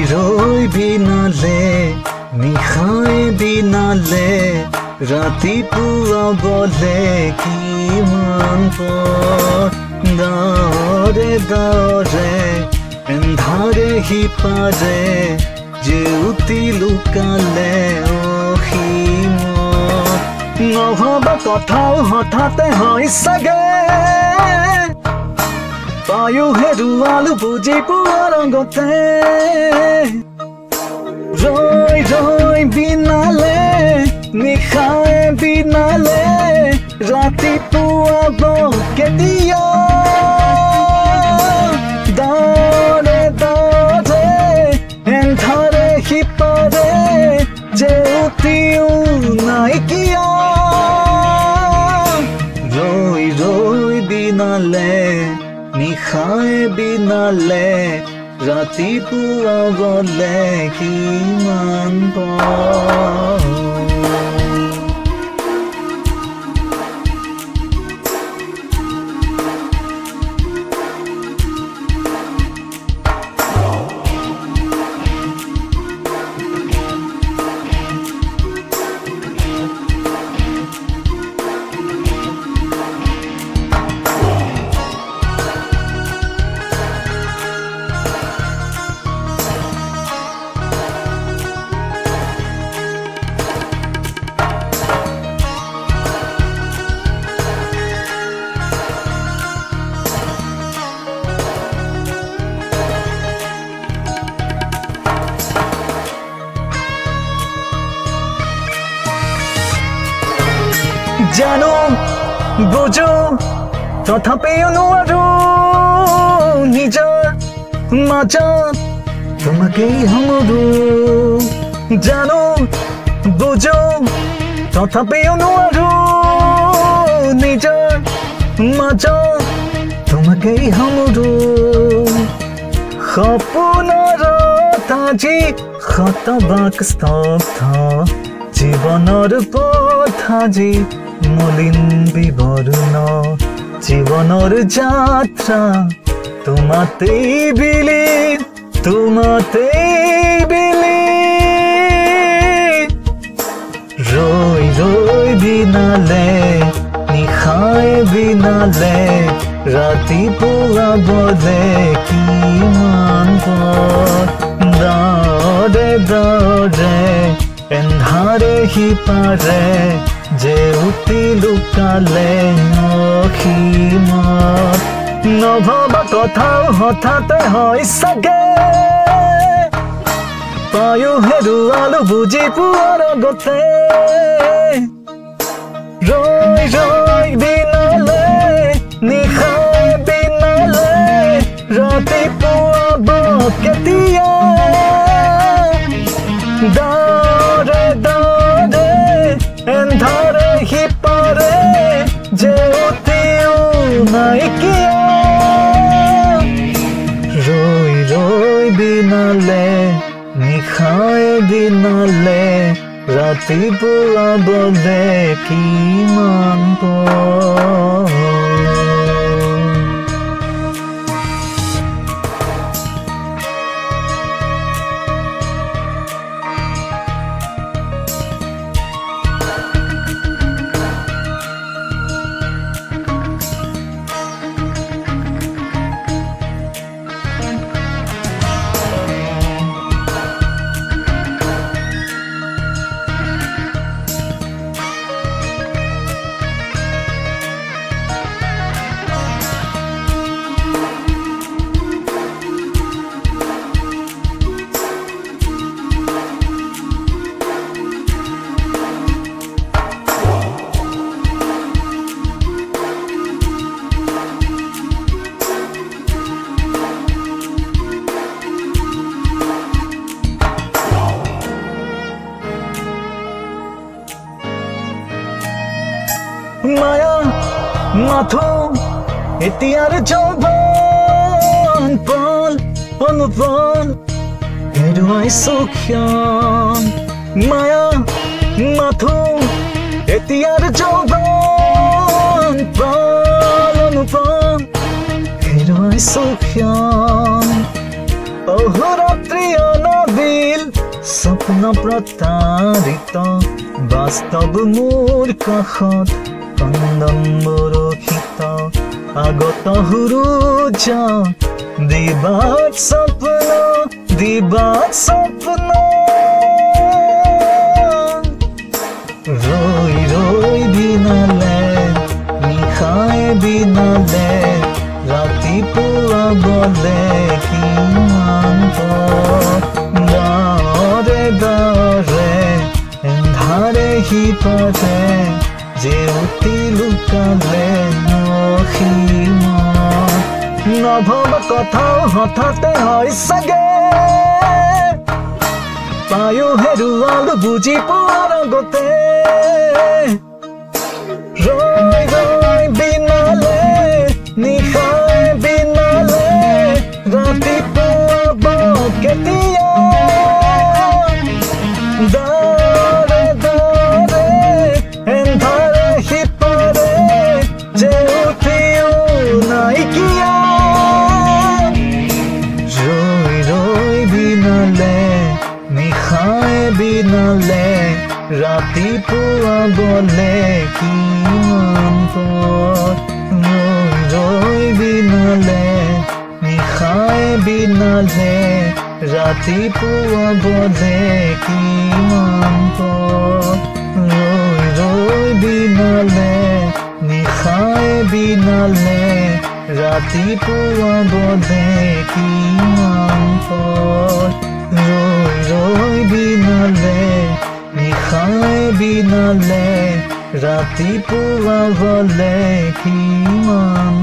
ৰৈ বিনালে নিশাই বিনালে ৰাতিপুৱা বলে কিমান পৰ দাৰে দাৰে এন্ধাৰে সিপাৰে জেউতি লুকালে অসীমত নহবা কথাও হঠাতে হয় চাগে পায়ো হেৰুৱালো বুজি পোৱাৰ আগতে ৰৈ ৰৈ বিনালে নিশাই বিনালে ৰাতিপুৱা কেতিয়া দাৰে দাৰে এন্ধাৰে সিপাৰে জেউতিও নাইকিয়া ৰৈ ৰৈ বিনালে নিশাই বিনালে ৰাতিপুৱা গলে কিমান পৰ জানো বুজো তথাপিও নোৱাৰো নিজৰ মাজত তোমাকেই সামৰো জানো বুজো তথাপিও নোৱাৰো নিজৰ মাজত তোমাকেই সামৰো সপোনৰ আজি শতবাক স্তব্ধ জীৱনৰ পথ আজি মলিন বিবৰ্ণ জীৱনৰ যাত্ৰা তোমাতেই বিলি ৰৈ ৰৈ বিনালে নিশাই বিনালে ৰাতিপুৱা বলে কিমান পৰ দাৰে দাৰে এন্ধাৰে সিপাৰে জেউতি লুকালে অসীমত নভবা কথাও হঠাতে হয় চাগে পায়ো হেৰুৱালো বুজি পোৱাৰ আগতে ৰৈ ৰৈ বিনালে নিশাই বিনালে ৰাতিপুৱা কেতিয়া দাৰে দাৰে এন্ধাৰে সিপাৰে জেউতিও নাইকিয়া ৰৈ ৰৈ বিনালে নিশাই বিনালে ৰাতিপুৱা বলে কিমান পৰ মায়া মাথো এতিয়াৰ যৌৱন পল অনুপল হেৰুৱাইছো ক্ষণ মায়া মাথো এতিয়াৰ যৌৱন পল অনুপল হেৰুৱাইছো ক্ষণ অহোৰাত্ৰি স্বপ্ন প্ৰতাৰিত বাস্তৱ মোৰ কাষত কন্দন বৰষিত আগত সুৰুজ দিবাত স্বপ্ন ৰৈ ৰৈ বিনালে নিশাই বিনালে ৰাতিপুৱা গলে কিমান দৰে দৰে এন্ধাৰে সিপাৰে জেউতি লুকালে নসীমা নভবা কথাও হঠাতে হয় চাগে পায়ো হেৰুৱালো বুজি পোৱাৰ আগতে ৰৈ ৰৈ বিনালে নিশাই বিনালে ৰাতিপুৱা কেতিয়া দৰে দৰে এন্ধাৰে সিপাৰে জেউতিও নাইকিয়া ৰৈ ৰৈ বিনালে নিশাই বিনালে ৰাতিপুৱা গলে কিমান ৰৈ ৰৈ বিনালে নিশাই বিনালে ৰাতিপুৱা গলে কিমান ৰৈ ৰৈ বিনালে নিশাই বিনালে ৰাতিপুৱা গলে কিমান ৰৈ ৰৈ বিনালে নিশাই বিনালে ৰাতিপুৱা গলে কিমান